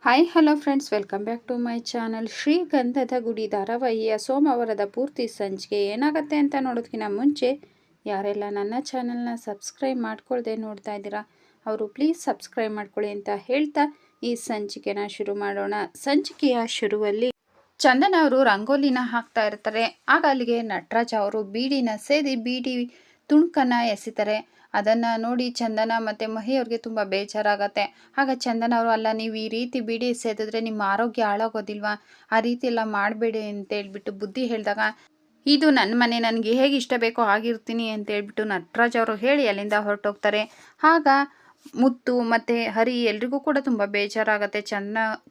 Hi hello friends, welcome back to my channel. ಶ್ರೀಗಂಧದ ಗುಡಿ ಧಾರಾವಾಹಿಯ ಸೋಮವಾರದ ಪೂರ್ತಿ ಸಂಚಿಕೆ ಏನಾಗುತ್ತೆ ಅಂತ ನೋಡೋದಕ್ಕಿಂತ ಮುಂಚೆ ಯಾರೆಲ್ಲ ನನ್ನ ಚಾನಲ್ನ ಸಬ್ಸ್ಕ್ರೈಬ್ ಮಾಡ್ಕೊಳ್ದೆ ನೋಡ್ತಾ ಇದ್ದೀರಾ ಅವರು ಪ್ಲೀಸ್ ಸಬ್ಸ್ಕ್ರೈಬ್ ಮಾಡ್ಕೊಳ್ಳಿ ಅಂತ ಹೇಳ್ತಾ ಈ ಸಂಚಿಕೆನ ಶುರು ಮಾಡೋಣ. ಸಂಚಿಕೆಯ ಶುರುವಲ್ಲಿ ಚಂದನ ಅವರು ರಂಗೋಲಿನ ಹಾಕ್ತಾ ಇರ್ತಾರೆ. ಆಗ ಅಲ್ಲಿಗೆ ನಟರಾಜ್ ಅವರು ಬೀಡಿನ ಸೇದಿ ಬೀಡಿ ತುಣುಕನ್ನು ಎಸಿತಾರೆ. ಅದನ್ನು ನೋಡಿ ಚಂದನ ಮತ್ತು ಮಹಿ ಅವ್ರಿಗೆ ತುಂಬ ಬೇಜಾರಾಗತ್ತೆ. ಆಗ ಚಂದನ ಅವರು, ಅಲ್ಲ ನೀವು ಈ ರೀತಿ ಬೀಡಿ ಸೇದಿದ್ರೆ ನಿಮ್ಮ ಆರೋಗ್ಯ ಹಾಳಾಗೋದಿಲ್ವಾ, ಆ ರೀತಿ ಎಲ್ಲ ಮಾಡಬೇಡಿ ಅಂತ ಹೇಳ್ಬಿಟ್ಟು ಬುದ್ಧಿ ಹೇಳಿದಾಗ, ಇದು ನನ್ನ ಮನೆ, ನನಗೆ ಹೇಗೆ ಇಷ್ಟ ಬೇಕೋ ಆಗಿರ್ತೀನಿ ಅಂತ ಹೇಳ್ಬಿಟ್ಟು ನಟರಾಜ್ ಅವರು ಹೇಳಿ ಅಲ್ಲಿಂದ ಹೊರಟೋಗ್ತಾರೆ. ಆಗ ಮುತ್ತು ಮತ್ತು ಹರಿ ಎಲ್ರಿಗೂ ಕೂಡ ತುಂಬ ಬೇಜಾರಾಗುತ್ತೆ.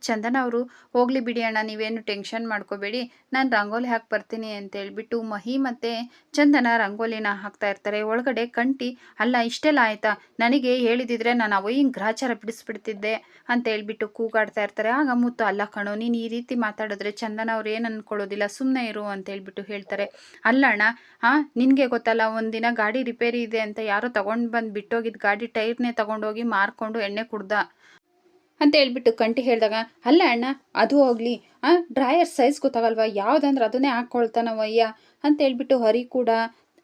ಚಂದನ ಅವರು, ಹೋಗಲಿ ಬಿಡಿ ಅಣ್ಣ, ನೀವೇನು ಟೆನ್ಷನ್ ಮಾಡ್ಕೋಬೇಡಿ, ನಾನು ರಂಗೋಲಿ ಹಾಕಿ ಬರ್ತೀನಿ ಅಂತ ಹೇಳ್ಬಿಟ್ಟು ಮಹಿ ಮತ್ತು ಚಂದನ ರಂಗೋಲಿನ ಹಾಕ್ತಾ ಇರ್ತಾರೆ. ಒಳಗಡೆ ಕಂಟಿ, ಅಲ್ಲ ಇಷ್ಟೆಲ್ಲ ಆಯಿತಾ, ನನಗೆ ಹೇಳಿದಿದ್ರೆ ನಾನು ಅವಯ್ಯನ ಗ್ರಹಚಾರ ಬಿಡಿಸ್ಬಿಡ್ತಿದ್ದೆ ಅಂತ ಹೇಳ್ಬಿಟ್ಟು ಕೂಗಾಡ್ತಾ ಇರ್ತಾರೆ. ಆಗ ಮುತ್ತು, ಅಲ್ಲ ಕಣೋ, ನೀನು ಈ ರೀತಿ ಮಾತಾಡಿದ್ರೆ ಚಂದನ ಅವ್ರು ಏನು ಅಂದ್ಕೊಳ್ಳೋದಿಲ್ಲ, ಸುಮ್ಮನೆ ಇರು ಅಂತ ಹೇಳ್ಬಿಟ್ಟು ಹೇಳ್ತಾರೆ. ಅಲ್ಲ ಅಣ್ಣ, ನಿನಗೆ ಗೊತ್ತಲ್ಲ, ಒಂದಿನ ಗಾಡಿ ರಿಪೇರಿ ಇದೆ ಅಂತ ಯಾರೋ ತೊಗೊಂಡು ಬಂದು ಬಿಟ್ಟೋಗಿದ್ದು ಗಾಡಿ ಟೈರ್ನೇ ತೊಗೊಂಡೋಗಿ ಮಾರ್ಕೊಂಡು ಎಣ್ಣೆ ಕುಡ್ದ ಅಂತ ಹೇಳ್ಬಿಟ್ಟು ಕಂಟಿ ಹೇಳಿದಾಗ, ಅಲ್ಲ ಅಣ್ಣ ಅದು ಹೋಗಲಿ, ಡ್ರಾಯರ್ ಸೈಜ್ ಗೊತ್ತಾಗಲ್ವಾ, ಯಾವುದಂದ್ರೆ ಅದನ್ನೇ ಹಾಕ್ಕೊಳ್ತಾನವಯ್ಯ ಅಂತ ಹೇಳ್ಬಿಟ್ಟು ಹರಿ ಕೂಡ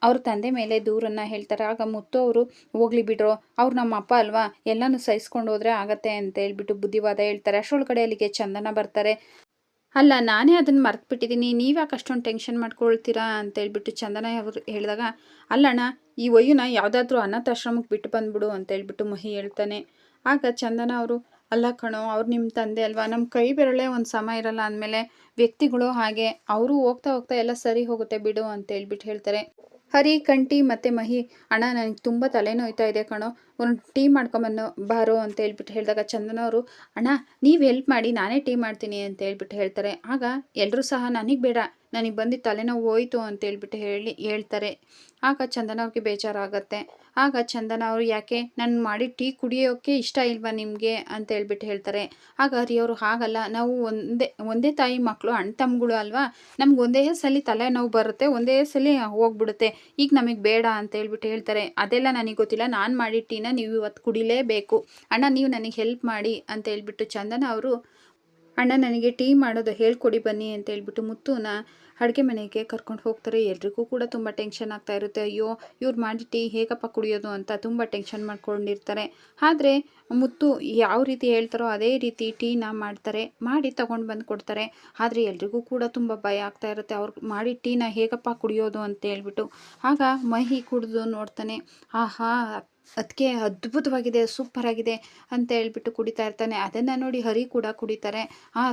ಅವ್ರ ತಂದೆ ಮೇಲೆ ದೂರನ್ನು ಹೇಳ್ತಾರೆ. ಆಗ ಮುತ್ತು ಅವರು, ಹೋಗ್ಲಿ ಬಿಡ್ರೋ, ಅವ್ರು ನಮ್ಮ ಅಪ್ಪ ಅಲ್ವಾ, ಎಲ್ಲನೂ ಸಹಿಸ್ಕೊಂಡು ಹೋದ್ರೆ ಆಗತ್ತೆ ಅಂತ ಹೇಳ್ಬಿಟ್ಟು ಬುದ್ಧಿವಾದ ಹೇಳ್ತಾರೆ. ಅಷ್ಟರೊಳಗಡೆ ಅಲ್ಲಿಗೆ ಚಂದನ ಬರ್ತಾರೆ. ಅಲ್ಲ, ನಾನೇ ಅದನ್ನು ಮರ್ತ್ಬಿಟ್ಟಿದ್ದೀನಿ, ನೀವ್ಯಾಕೆ ಅಷ್ಟೊಂದು ಟೆನ್ಷನ್ ಮಾಡ್ಕೊಳ್ತೀರಾ ಅಂತ ಹೇಳ್ಬಿಟ್ಟು ಚಂದನ ಅವರು ಹೇಳಿದಾಗ, ಅಲ್ಲಣ್ಣ ಈ ವಯ್ಯನ ಯಾವುದಾದ್ರೂ ಅನಾಥಾಶ್ರಮಕ್ಕೆ ಬಿಟ್ಟು ಬಂದ್ಬಿಡು ಅಂತ ಹೇಳ್ಬಿಟ್ಟು ಮಹಿ ಹೇಳ್ತಾನೆ. ಆಗ ಚಂದನ ಅವರು, ಅಲ್ಲ ಕಣೋ, ಅವ್ರು ನಿಮ್ಮ ತಂದೆ ಅಲ್ವಾ, ನಮ್ಮ ಕೈ ಬೆರಳೇ ಒಂದು ಸಮ ಇರಲ್ಲ ಅಂದಮೇಲೆ ವ್ಯಕ್ತಿಗಳು ಹಾಗೆ, ಅವರು ಹೋಗ್ತಾ ಹೋಗ್ತಾ ಎಲ್ಲ ಸರಿ ಹೋಗುತ್ತೆ ಬಿಡು ಅಂತ ಹೇಳ್ಬಿಟ್ಟು ಹೇಳ್ತಾರೆ. ಹರಿ, ಕಂಟಿ ಮತ್ತು ಮಹಿ, ಅಣ್ಣ ನನಗೆ ತುಂಬ ತಲೆನೋಯ್ತಾ ಇದೆ ಕಣೋ, ಒಂದು ಟೀ ಮಾಡ್ಕೊಂಬನ್ನು ಬಾರೋ ಅಂತ ಹೇಳ್ಬಿಟ್ಟು ಹೇಳಿದಾಗ ಚಂದನ ಅವರು, ಅಣ್ಣ ನೀವು ಹೆಲ್ಪ್ ಮಾಡಿ, ನಾನೇ ಟೀ ಮಾಡ್ತೀನಿ ಅಂತ ಹೇಳ್ಬಿಟ್ಟು ಹೇಳ್ತಾರೆ. ಆಗ ಎಲ್ಲರೂ ಸಹ, ನನಗೆ ಬೇಡ, ನನಗೆ ಬಂದಿದ್ದು ತಲೆನೋವು ಹೋಯ್ತು ಅಂತ ಹೇಳ್ಬಿಟ್ಟು ಹೇಳ್ತಾರೆ. ಆಗ ಚಂದನ ಅವ್ರಿಗೆ ಬೇಜಾರಾಗತ್ತೆ. ಆಗ ಚಂದನ ಅವರು, ಯಾಕೆ ನಾನು ಮಾಡಿ ಟೀ ಕುಡಿಯೋಕ್ಕೆ ಇಷ್ಟ ಇಲ್ವಾ ನಿಮಗೆ ಅಂತ ಹೇಳ್ಬಿಟ್ಟು ಹೇಳ್ತಾರೆ. ಆಗ ಹರಿಯವರು, ಹಾಗಲ್ಲ, ನಾವು ಒಂದೇ ತಾಯಿ ಮಕ್ಕಳು, ಅಣ್ಣ ತಮ್ಮಗಳು ಅಲ್ವಾ, ನಮ್ಗೆ ಒಂದೇ ಸಲ ತಲೆನೋವು ಬರುತ್ತೆ, ಒಂದೇ ಸಲ ಹೋಗ್ಬಿಡುತ್ತೆ, ಈಗ ನಮಗೆ ಬೇಡ ಅಂತ ಹೇಳ್ಬಿಟ್ಟು ಹೇಳ್ತಾರೆ. ಅದೆಲ್ಲ ನನಗೆ ಗೊತ್ತಿಲ್ಲ, ನಾನು ಮಾಡಿ ಟೀನ ನೀವು ಇವತ್ತು ಕುಡಿಲೇಬೇಕು, ಅಣ್ಣ ನೀವು ನನಗೆ ಹೆಲ್ಪ್ ಮಾಡಿ ಅಂತ ಹೇಳ್ಬಿಟ್ಟು ಚಂದನ ಅವರು, ಅಣ್ಣ ನನಗೆ ಟೀ ಮಾಡೋದು ಹೇಳ್ಕೊಡಿ ಬನ್ನಿ ಅಂತ ಹೇಳ್ಬಿಟ್ಟು ಮುತ್ತುನ ಅಡುಗೆ ಮನೆಗೆ ಕರ್ಕೊಂಡು ಹೋಗ್ತಾರೆ. ಎಲ್ರಿಗೂ ಕೂಡ ತುಂಬ ಟೆನ್ಷನ್ ಆಗ್ತಾ ಇರುತ್ತೆ. ಅಯ್ಯೋ, ಇವ್ರು ಮಾಡಿ ಟೀ ಹೇಗಪ್ಪ ಕುಡಿಯೋದು ಅಂತ ತುಂಬ ಟೆನ್ಷನ್ ಮಾಡ್ಕೊಂಡಿರ್ತಾರೆ. ಆದರೆ ಮುತ್ತು ಯಾವ ರೀತಿ ಹೇಳ್ತಾರೋ ಅದೇ ರೀತಿ ಟೀನ ಮಾಡ್ತಾರೆ, ಮಾಡಿ ತೊಗೊಂಡು ಬಂದು ಕೊಡ್ತಾರೆ. ಆದರೆ ಎಲ್ರಿಗೂ ಕೂಡ ತುಂಬ ಭಯ ಆಗ್ತಾ ಇರುತ್ತೆ, ಅವ್ರು ಮಾಡಿ ಟೀನ ಹೇಗಪ್ಪ ಕುಡಿಯೋದು ಅಂತ ಹೇಳ್ಬಿಟ್ಟು. ಆಗ ಮಹಿ ಕುಡಿದು ನೋಡ್ತಾನೆ, ಆಹಾ ಅದಕ್ಕೆ ಅದ್ಭುತವಾಗಿದೆ, ಸೂಪರಾಗಿದೆ ಅಂತ ಹೇಳ್ಬಿಟ್ಟು ಕುಡಿತಾ ಇರ್ತಾನೆ. ಅದನ್ನು ನೋಡಿ ಹರಿ ಕೂಡ ಕುಡಿತಾರೆ.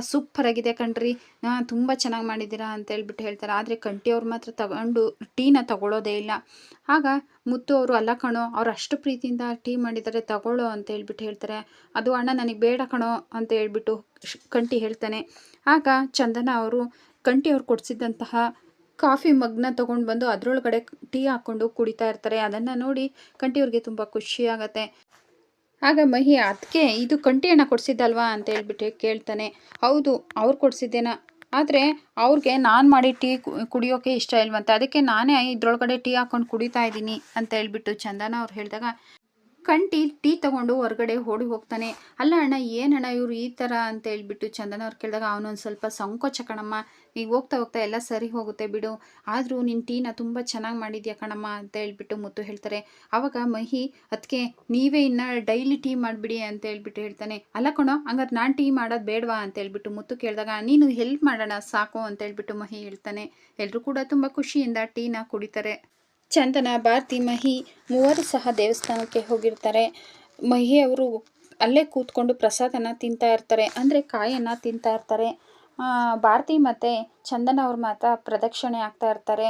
ಸೂಪರಾಗಿದೆ ಕಣ್ರಿ, ತುಂಬ ಚೆನ್ನಾಗಿ ಮಾಡಿದ್ದೀರಾ ಅಂತ ಹೇಳ್ಬಿಟ್ಟು ಹೇಳ್ತಾರೆ. ಆದರೆ ಕಂಟಿಯವ್ರು ಮಾತ್ರ ತಗೊಂಡು ಟೀನ ತಗೊಳ್ಳೋದೇ ಇಲ್ಲ. ಆಗ ಮುತ್ತು ಅವರು, ಅಲ್ಲ ಕಣೋ, ಅವ್ರು ಅಷ್ಟು ಪ್ರೀತಿಯಿಂದ ಟೀ ಮಾಡಿದ್ದಾರೆ, ತಗೊಳ್ಳೋ ಅಂತ ಹೇಳ್ಬಿಟ್ಟು ಹೇಳ್ತಾರೆ. ಅದು ಅಣ್ಣ ನನಗೆ ಬೇಡ ಕಣೋ ಅಂತ ಹೇಳ್ಬಿಟ್ಟು ಕಂಟಿ ಹೇಳ್ತಾನೆ. ಆಗ ಚಂದನ ಅವರು ಕಂಟಿಯವ್ರು ಕೊಡಿಸಿದ್ದಂತಹ ಕಾಫಿ ಮಗ್ನ ತೊಗೊಂಡು ಬಂದು ಅದರೊಳಗಡೆ ಟೀ ಹಾಕ್ಕೊಂಡು ಕುಡಿತಾ ಇರ್ತಾರೆ. ಅದನ್ನು ನೋಡಿ ಕಂಟಿಯವ್ರಿಗೆ ತುಂಬ ಖುಷಿಯಾಗತ್ತೆ. ಆಗ ಮಹಿ, ಅದಕ್ಕೆ ಇದು ಕಂಟಿ ಅಣ್ಣ ಕೊಡಿಸಿದ್ದಲ್ವಾ ಅಂತ ಹೇಳ್ಬಿಟ್ಟು ಕೇಳ್ತಾನೆ. ಹೌದು, ಅವ್ರು ಕೊಡಿಸಿದ್ದೇನ, ಆದರೆ ಅವ್ರಿಗೆ ನಾನು ಮಾಡಿ ಟೀ ಕುಡಿಯೋಕೆ ಇಷ್ಟ ಇಲ್ವಂತ, ಅದಕ್ಕೆ ನಾನೇ ಇದ್ರೊಳಗಡೆ ಟೀ ಹಾಕ್ಕೊಂಡು ಕುಡಿತಾ ಇದ್ದೀನಿ ಅಂತ ಹೇಳ್ಬಿಟ್ಟು ಚಂದನ ಅವ್ರು ಹೇಳಿದಾಗ ಕಂಟಿ ಟೀ ತೊಗೊಂಡು ಹೊರಗಡೆ ಓಡಿ ಹೋಗ್ತಾನೆ. ಅಲ್ಲ ಅಣ್ಣ, ಏನಣ್ಣ ಇವರು ಈ ಥರ ಅಂತ ಹೇಳ್ಬಿಟ್ಟು ಚಂದನ ಅವ್ರು ಕೇಳಿದಾಗ, ಅವನೊಂದು ಸ್ವಲ್ಪ ಸಂಕೋಚ ಕಣಮ್ಮ, ಈಗ ಹೋಗ್ತಾ ಹೋಗ್ತಾ ಎಲ್ಲ ಸರಿ ಹೋಗುತ್ತೆ ಬಿಡು, ಆದರೂ ನಿನ್ನ ಟೀನ ತುಂಬ ಚೆನ್ನಾಗಿ ಮಾಡಿದ್ಯಾ ಕಣಮ್ಮ ಅಂತ ಹೇಳ್ಬಿಟ್ಟು ಮುತ್ತು ಹೇಳ್ತಾರೆ. ಆವಾಗ ಮಹಿ, ಅದಕ್ಕೆ ನೀವೇ ಇನ್ನು ಡೈಲಿ ಟೀ ಮಾಡಿಬಿಡಿ ಅಂತ ಹೇಳ್ಬಿಟ್ಟು ಹೇಳ್ತಾನೆ. ಅಲ್ಲ ಕಣೋ, ಹಂಗಾರೆ ನಾನು ಟೀ ಮಾಡೋದು ಬೇಡವಾ ಅಂತ ಹೇಳ್ಬಿಟ್ಟು ಮುತ್ತು ಕೇಳಿದಾಗ, ನೀನು ಹೆಲ್ಪ್ ಮಾಡೋಣ ಸಾಕು ಅಂತ ಹೇಳ್ಬಿಟ್ಟು ಮಹಿ ಹೇಳ್ತಾನೆ. ಎಲ್ಲರೂ ಕೂಡ ತುಂಬ ಖುಷಿಯಿಂದ ಟೀನ ಕುಡಿತಾರೆ. ಚಂದನ, ಭಾರತಿ, ಮಹಿ ಮೂವರು ಸಹ ದೇವಸ್ಥಾನಕ್ಕೆ ಹೋಗಿರ್ತಾರೆ. ಮಹಿ ಅವರು ಅಲ್ಲೇ ಕೂತ್ಕೊಂಡು ಪ್ರಸಾದನ ತಿಂತಾ ಇರ್ತಾರೆ, ಅಂದರೆ ಕಾಯನ್ನು ತಿಂತಾ ಇರ್ತಾರೆ. ಭಾರತಿ ಮತ್ತು ಚಂದನ ಅವ್ರು ಮಾತ್ರ ಪ್ರದಕ್ಷಿಣೆ ಆಗ್ತಾ ಇರ್ತಾರೆ.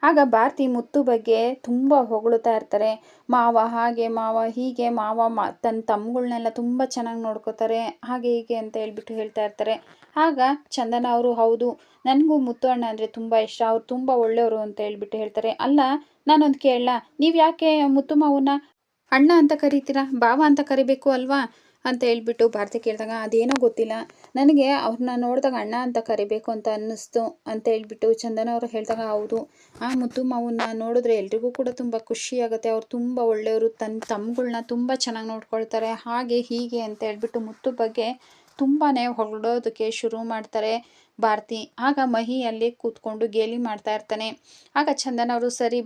ಆಗ ಭಾರತಿ ಮುತ್ತು ಬಗ್ಗೆ ತುಂಬ ಹೊಗಳುತ್ತಾ ಇರ್ತಾರೆ. ಮಾವ ಹಾಗೆ, ಮಾವ ಹೀಗೆ, ಮಾವ ತನ್ನ ತಮ್ಮಗಳನ್ನೆಲ್ಲ ತುಂಬ ಚೆನ್ನಾಗಿ ನೋಡ್ಕೋತಾರೆ, ಹಾಗೆ ಹೀಗೆ ಅಂತ ಹೇಳ್ಬಿಟ್ಟು ಹೇಳ್ತಾ ಇರ್ತಾರೆ. ಆಗ ಚಂದನ ಅವರು, ಹೌದು, ನನಗೂ ಮುತ್ತು ಅಣ್ಣ ಅಂದರೆ ತುಂಬ ಇಷ್ಟ, ಅವ್ರು ತುಂಬ ಒಳ್ಳೆಯವರು ಅಂತ ಹೇಳ್ಬಿಟ್ಟು ಹೇಳ್ತಾರೆ. ಅಲ್ಲ, ನಾನೊಂದು ಕೇಳಲ್ಲ, ನೀವು ಯಾಕೆ ಮುತ್ತು ಮಾವನ್ನ ಅಣ್ಣ ಅಂತ ಕರಿತೀರಾ, ಭಾವ ಅಂತ ಕರಿಬೇಕು ಅಲ್ವಾ ಅಂತ ಹೇಳ್ಬಿಟ್ಟು ಭಾರತಿ ಕೇಳಿದಾಗ, ಅದೇನೋ ಗೊತ್ತಿಲ್ಲ, ನನಗೆ ಅವ್ರನ್ನ ನೋಡಿದಾಗ ಅಣ್ಣ ಅಂತ ಕರಿಬೇಕು ಅಂತ ಅನ್ನಿಸ್ತು ಅಂತ ಹೇಳ್ಬಿಟ್ಟು ಚಂದನ ಅವರು ಹೇಳಿದಾಗ, ಹೌದು, ಆ ಮುತ್ತು ಮಾವನ್ನ ನೋಡಿದ್ರೆ ಎಲ್ರಿಗೂ ಕೂಡ ತುಂಬ ಖುಷಿಯಾಗುತ್ತೆ, ಅವ್ರು ತುಂಬ ಒಳ್ಳೆಯವರು, ತನ್ನ ತಮ್ಮಗಳನ್ನ ತುಂಬ ಚೆನ್ನಾಗಿ ನೋಡ್ಕೊಳ್ತಾರೆ, ಹಾಗೆ ಹೀಗೆ ಅಂತ ಹೇಳ್ಬಿಟ್ಟು ಮುತ್ತು ಬಗ್ಗೆ ತುಂಬಾ ಹೊಗಳೋದಕ್ಕೆ ಶುರು ಮಾಡ್ತಾರೆ ಭಾರತಿ. ಆಗ ಮಹಿ ಅಲ್ಲಿ ಕೂತ್ಕೊಂಡು ಗೇಲಿ ಮಾಡ್ತಾ ಇರ್ತಾನೆ. ಆಗ ಚಂದನ್ ಅವರು ಸರಿ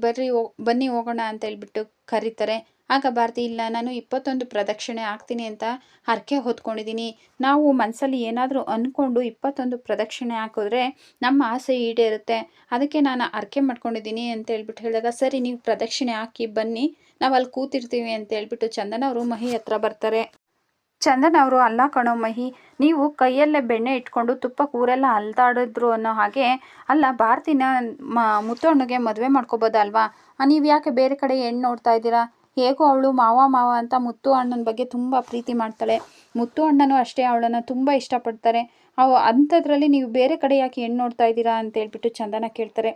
ಬನ್ನಿ ಹೋಗೋಣ ಅಂತ ಹೇಳ್ಬಿಟ್ಟು ಕರೀತಾರೆ. ಆಗ ಭಾರತಿ ಇಲ್ಲ, ನಾನು 21 ಪ್ರದಕ್ಷಿಣೆ ಆಗ್ತೀನಿ ಅಂತ ಹರಕೆ ಹೊತ್ಕೊಂಡಿದ್ದೀನಿ. ನಾವು ಮನಸ್ಸಲ್ಲಿ ಏನಾದರೂ ಅಂದ್ಕೊಂಡು 21 ಪ್ರದಕ್ಷಿಣೆ ಹಾಕಿದ್ರೆ ನಮ್ಮ ಆಸೆ ಈಡೇರುತ್ತೆ, ಅದಕ್ಕೆ ನಾನು ಹರಕೆ ಮಾಡ್ಕೊಂಡಿದ್ದೀನಿ ಅಂತ ಹೇಳ್ಬಿಟ್ಟು ಹೇಳಿದಾಗ ಸರಿ ನೀವು ಪ್ರದಕ್ಷಿಣೆ ಹಾಕಿ ಬನ್ನಿ, ನಾವು ಅಲ್ಲಿ ಕೂತಿರ್ತೀವಿ ಅಂತ ಹೇಳ್ಬಿಟ್ಟು ಚಂದನ್ ಅವರು ಮಹಿ ಹತ್ರ ಬರ್ತಾರೆ. ಚಂದನ್ ಅವರು ಅಲ್ಲ ಕಣೋ ಮಹಿ, ನೀವು ಕೈಯಲ್ಲೇ ಬೆಣ್ಣೆ ಇಟ್ಕೊಂಡು ತುಪ್ಪಕ್ಕೆ ಊರೆಲ್ಲ ಅಲ್ದಾಡಿದ್ರು ಅನ್ನೋ ಹಾಗೆ ಅಲ್ಲ, ಭಾರತಿನ ಮುತ್ತಣ್ಣಗೆ ಮದುವೆ ಮಾಡ್ಕೋಬೋದಲ್ವಾ? ನೀವು ಯಾಕೆ ಬೇರೆ ಕಡೆ ಹೆಣ್ಣು ನೋಡ್ತಾ ಇದ್ದೀರಾ? ಹೇಗೋ ಅವಳು ಮಾವ ಅಂತ ಮುತ್ತು ಅಣ್ಣನ ಬಗ್ಗೆ ತುಂಬ ಪ್ರೀತಿ ಮಾಡ್ತಾಳೆ. ಮುತ್ತು ಅಣ್ಣನೂ ಅಷ್ಟೇ ಅವಳನ್ನು ತುಂಬ ಇಷ್ಟಪಡ್ತಾರೆ. ಅಂಥದ್ರಲ್ಲಿ ನೀವು ಬೇರೆ ಕಡೆ ಯಾಕೆ ಹೆಣ್ಣು ನೋಡ್ತಾ ಇದ್ದೀರಾ ಅಂತ ಹೇಳ್ಬಿಟ್ಟು ಚಂದನ ಕೇಳ್ತಾರೆ.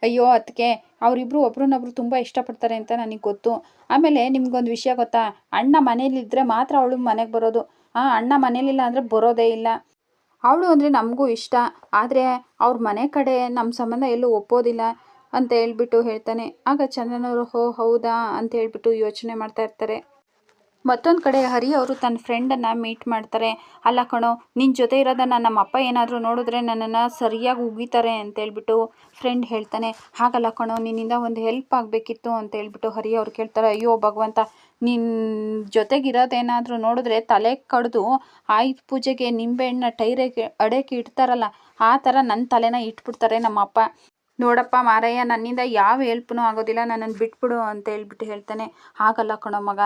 ಅಯ್ಯೋ ಅದಕ್ಕೆ ಅವರಿಬ್ಬರು ಒಬ್ರನ್ನೊಬ್ರು ತುಂಬ ಇಷ್ಟಪಡ್ತಾರೆ ಅಂತ ನನಗೆ ಗೊತ್ತು. ಆಮೇಲೆ ನಿಮ್ಗೊಂದು ವಿಷಯ ಗೊತ್ತಾ, ಅಣ್ಣ ಮನೇಲಿದ್ದರೆ ಮಾತ್ರ ಅವಳು ಮನೆಗೆ ಬರೋದು. ಅಣ್ಣ ಮನೇಲಿಲ್ಲ ಅಂದರೆ ಬರೋದೇ ಇಲ್ಲ. ಅವಳು ಅಂದರೆ ನಮಗೂ ಇಷ್ಟ, ಆದರೆ ಅವ್ರ ಮನೆ ಕಡೆ ನಮ್ಮ ಸಂಬಂಧ ಎಲ್ಲೂ ಒಪ್ಪೋದಿಲ್ಲ ಅಂತ ಹೇಳ್ಬಿಟ್ಟು ಹೇಳ್ತಾನೆ. ಆಗ ಚಂದನವರು ಹೌದಾ ಅಂತ ಹೇಳ್ಬಿಟ್ಟು ಯೋಚನೆ ಮಾಡ್ತಾ ಇರ್ತಾರೆ. ಮತ್ತೊಂದು ಕಡೆ ಹರಿ ಅವರು ತನ್ನ ಫ್ರೆಂಡನ್ನು ಮೀಟ್ ಮಾಡ್ತಾರೆ. ಅಲ್ಲ ಕಣೋ, ನಿನ್ನ ಜೊತೆ ಇರೋದನ್ನು ನಮ್ಮ ಅಪ್ಪ ಏನಾದರೂ ನೋಡಿದ್ರೆ ನನ್ನನ್ನು ಸರಿಯಾಗಿ ಉಗಿತಾರೆ ಅಂತ ಹೇಳ್ಬಿಟ್ಟು ಫ್ರೆಂಡ್ ಹೇಳ್ತಾನೆ. ಹಾಗಲ್ಲ ಕಣೋ, ನಿನ್ನಿಂದ ಒಂದು ಹೆಲ್ಪ್ ಆಗಬೇಕಿತ್ತು ಅಂತ ಹೇಳ್ಬಿಟ್ಟು ಹರಿ ಅವ್ರು ಕೇಳ್ತಾರೆ. ಅಯ್ಯೋ ಭಗವಂತ, ನಿನ್ನ ಜೊತೆಗಿರೋದೇನಾದರೂ ನೋಡಿದ್ರೆ ತಲೆ ಕಡ್ದು ಆಯುಧ ಪೂಜೆಗೆ ನಿಂಬೆಹಣ್ಣ ಟೈರಿಗೆ ಅಡಕ್ಕೆ ಇಡ್ತಾರಲ್ಲ, ಆ ಥರ ನನ್ನ ತಲೆನ ಇಟ್ಬಿಡ್ತಾರೆ ನಮ್ಮ ಅಪ್ಪ. ನೋಡಪ್ಪ ಮಾರಯ್ಯ, ನನ್ನಿಂದ ಯಾವ ಹೆಲ್ಪ್ನೂ ಆಗೋದಿಲ್ಲ, ನನ್ನನ್ನು ಬಿಟ್ಬಿಡು ಅಂತ ಹೇಳ್ಬಿಟ್ಟು ಹೇಳ್ತಾನೆ. ಹಾಗಲ್ಲ ಕಣೋ ಮಗ,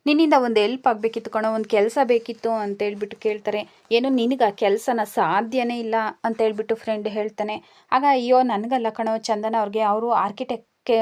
ನಿನ್ನಿಂದ ಒಂದು ಹೆಲ್ಪ್ ಆಗಬೇಕಿತ್ತು ಕಣೋ, ಒಂದು ಕೆಲಸ ಬೇಕಿತ್ತು ಅಂತ ಹೇಳ್ಬಿಟ್ಟು ಕೇಳ್ತಾರೆ. ಏನು ನಿನಗೆ ಕೆಲಸನ ಸಾಧ್ಯನೇ ಇಲ್ಲ ಅಂತ ಹೇಳ್ಬಿಟ್ಟು ಫ್ರೆಂಡ್ ಹೇಳ್ತಾನೆ. ಆಗ ಅಯ್ಯೋ ನನಗಲ್ಲ ಕಣೋ, ಚಂದನ ಅವ್ರಿಗೆ, ಅವರು ಆರ್ಕಿಟೆಕ್ಟ್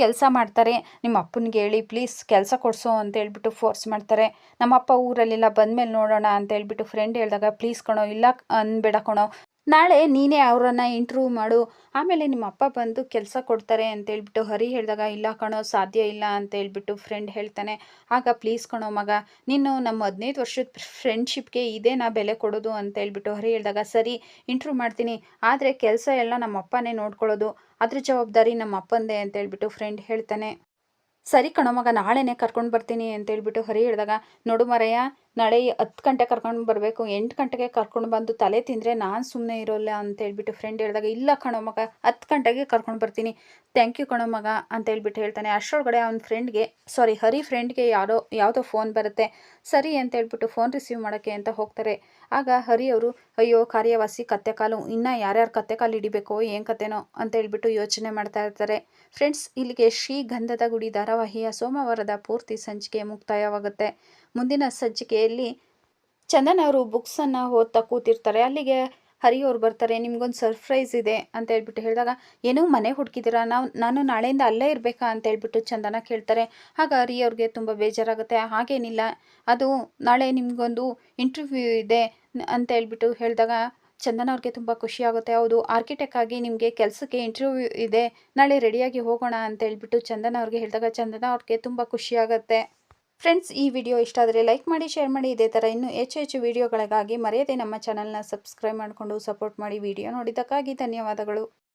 ಕೆಲಸ ಮಾಡ್ತಾರೆ, ನಿಮ್ಮ ಅಪ್ಪನಿಗೆ ಹೇಳಿ ಪ್ಲೀಸ್ ಕೆಲಸ ಕೊಡಿಸೋ ಅಂತ ಹೇಳ್ಬಿಟ್ಟು ಫೋರ್ಸ್ ಮಾಡ್ತಾರೆ. ನಮ್ಮಪ್ಪ ಊರಲ್ಲಿಲ್ಲ, ಬಂದಮೇಲೆ ನೋಡೋಣ ಅಂತ ಹೇಳ್ಬಿಟ್ಟು ಫ್ರೆಂಡ್ ಹೇಳಿದಾಗ ಪ್ಲೀಸ್ ಕಣೋ, ಇಲ್ಲ ಅನ್ಬೇಡ ಕಣೋ, ನಾಳೆ ನೀನೇ ಅವರನ್ನು ಇಂಟರ್ವ್ಯೂ ಮಾಡು, ಆಮೇಲೆ ನಿಮ್ಮ ಅಪ್ಪ ಬಂದು ಕೆಲಸ ಕೊಡ್ತಾರೆ ಅಂತ ಹೇಳ್ಬಿಟ್ಟು ಹರಿ ಹೇಳಿದಾಗ ಇಲ್ಲ ಕಣೋ, ಸಾಧ್ಯ ಇಲ್ಲ ಅಂತ ಹೇಳ್ಬಿಟ್ಟು ಫ್ರೆಂಡ್ ಹೇಳ್ತಾನೆ. ಆಗ ಪ್ಲೀಸ್ ಕಣೋ ಮಗ, ನೀನು ನಮ್ಮ 15 ವರ್ಷದ ಫ್ರೆಂಡ್ಶಿಪ್ಗೆ ಇದೇ ನಾ ಬೆಲೆ ಕೊಡೋದು ಅಂತ ಹೇಳ್ಬಿಟ್ಟು ಹರಿ ಹೇಳಿದಾಗ ಸರಿ ಇಂಟರ್ವ್ಯೂ ಮಾಡ್ತೀನಿ, ಆದರೆ ಕೆಲಸ ಎಲ್ಲ ನಮ್ಮ ಅಪ್ಪನೇ ನೋಡ್ಕೊಳ್ಳೋದು, ಅದ್ರ ಜವಾಬ್ದಾರಿ ನಮ್ಮ ಅಪ್ಪಂದೇ ಅಂತ ಹೇಳ್ಬಿಟ್ಟು ಫ್ರೆಂಡ್ ಹೇಳ್ತಾನೆ. ಸರಿ ಕಣೋ ಮಗ, ನಾಳೆನೇ ಕರ್ಕೊಂಡು ಬರ್ತೀನಿ ಅಂತ ಹೇಳ್ಬಿಟ್ಟು ಹರಿ ಹೇಳಿದಾಗ ನೋಡು ಮರಯ್ಯ, ನಾಳೆ 10 ಗಂಟೆ ಕರ್ಕೊಂಡು ಬರಬೇಕು, 8 ಗಂಟೆಗೆ ಕರ್ಕೊಂಡು ಬಂದು ತಲೆ ತಿಂದರೆ ನಾನು ಸುಮ್ಮನೆ ಇರೋಲ್ಲ ಅಂತ ಹೇಳ್ಬಿಟ್ಟು ಫ್ರೆಂಡ್ ಹೇಳಿದಾಗ ಇಲ್ಲ ಕಣೋ ಮಗ, 10 ಗಂಟೆಗೆ ಕರ್ಕೊಂಡು ಬರ್ತೀನಿ, ಥ್ಯಾಂಕ್ ಯು ಕಣೋ ಮಗ ಅಂತ ಹೇಳ್ಬಿಟ್ಟು ಹೇಳ್ತಾನೆ. ಅಷ್ಟರೊಳಗಡೆ ಅವನ ಫ್ರೆಂಡ್ಗೆ ಹರಿ ಫ್ರೆಂಡ್ಗೆ ಯಾವುದೋ ಫೋನ್ ಬರುತ್ತೆ. ಸರಿ ಅಂತ ಹೇಳ್ಬಿಟ್ಟು ಫೋನ್ ರಿಸೀವ್ ಮಾಡೋಕ್ಕೆ ಅಂತ ಹೋಗ್ತಾರೆ. ಆಗ ಹರಿ ಅವರು ಅಯ್ಯೋ ಕಾರ್ಯವಾಸಿ ಕತ್ತೆ ಕಾಲು, ಇನ್ನೂ ಯಾರ್ಯಾರು ಕತ್ತೆ ಕಾಲು ಹಿಡಿಬೇಕೋ ಏನು ಕತೆನೋ ಅಂತ ಹೇಳ್ಬಿಟ್ಟು ಯೋಚನೆ ಮಾಡ್ತಾ ಇರ್ತಾರೆ. ಫ್ರೆಂಡ್ಸ್, ಇಲ್ಲಿಗೆ ಶ್ರೀಗಂಧದ ಗುಡಿ ಧಾರಾವಾಹಿಯ ಸೋಮವಾರದ ಪೂರ್ತಿ ಸಂಚಿಕೆ ಮುಕ್ತಾಯವಾಗುತ್ತೆ. ಮುಂದಿನ ಸಂಚಿಕೆಯಲ್ಲಿ ಚಂದನ್ ಅವರು ಬುಕ್ಸನ್ನು ಓದ್ತಾ ಕೂತಿರ್ತಾರೆ. ಅಲ್ಲಿಗೆ ಹರಿಯವ್ರು ಬರ್ತಾರೆ. ನಿಮ್ಗೊಂದು ಸರ್ಪ್ರೈಸ್ ಇದೆ ಅಂತ ಹೇಳ್ಬಿಟ್ಟು ಹೇಳಿದಾಗ ಏನೋ ಮನೆ ಹುಡುಕಿದ್ದೀರಾ, ನಾನು ನಾಳೆಯಿಂದ ಅಲ್ಲೇ ಇರಬೇಕಾ ಅಂತ ಹೇಳ್ಬಿಟ್ಟು ಚಂದನ ಕೇಳ್ತಾರೆ. ಆಗ ಹರಿಯವ್ರಿಗೆ ತುಂಬ ಬೇಜಾರಾಗುತ್ತೆ. ಹಾಗೇನಿಲ್ಲ, ಅದು ನಾಳೆ ನಿಮಗೊಂದು ಇಂಟರ್ವ್ಯೂ ಇದೆ ಅಂತ ಹೇಳ್ಬಿಟ್ಟು ಹೇಳಿದಾಗ ಚಂದನ ಅವ್ರಿಗೆ ತುಂಬ ಖುಷಿಯಾಗುತ್ತೆ. ಹೌದು, ಆರ್ಕಿಟೆಕ್ಟ್ ಆಗಿ ನಿಮಗೆ ಕೆಲಸಕ್ಕೆ ಇಂಟರ್ವ್ಯೂ ಇದೆ, ನಾಳೆ ರೆಡಿಯಾಗಿ ಹೋಗೋಣ ಅಂತ ಹೇಳ್ಬಿಟ್ಟು ಚಂದನ ಅವ್ರಿಗೆ ಹೇಳಿದಾಗ ಚಂದನ ಅವ್ರಿಗೆ ತುಂಬ ಖುಷಿಯಾಗುತ್ತೆ. ಫ್ರೆಂಡ್ಸ್, ಈ ವಿಡಿಯೋ ಇಷ್ಟ ಆದರೆ ಲೈಕ್ ಮಾಡಿ, ಶೇರ್ ಮಾಡಿ. ಇದೇ ಥರ ಇನ್ನೂ ಹೆಚ್ಚು ವಿಡಿಯೋಗಳಿಗಾಗಿ ಮರೆಯದೆ ನಮ್ಮ ಚಾನಲ್ನ ಸಬ್ಸ್ಕ್ರೈಬ್ ಮಾಡಿಕೊಂಡು ಸಪೋರ್ಟ್ ಮಾಡಿ. ವಿಡಿಯೋ ನೋಡಿದ್ದಕ್ಕಾಗಿ ಧನ್ಯವಾದಗಳು.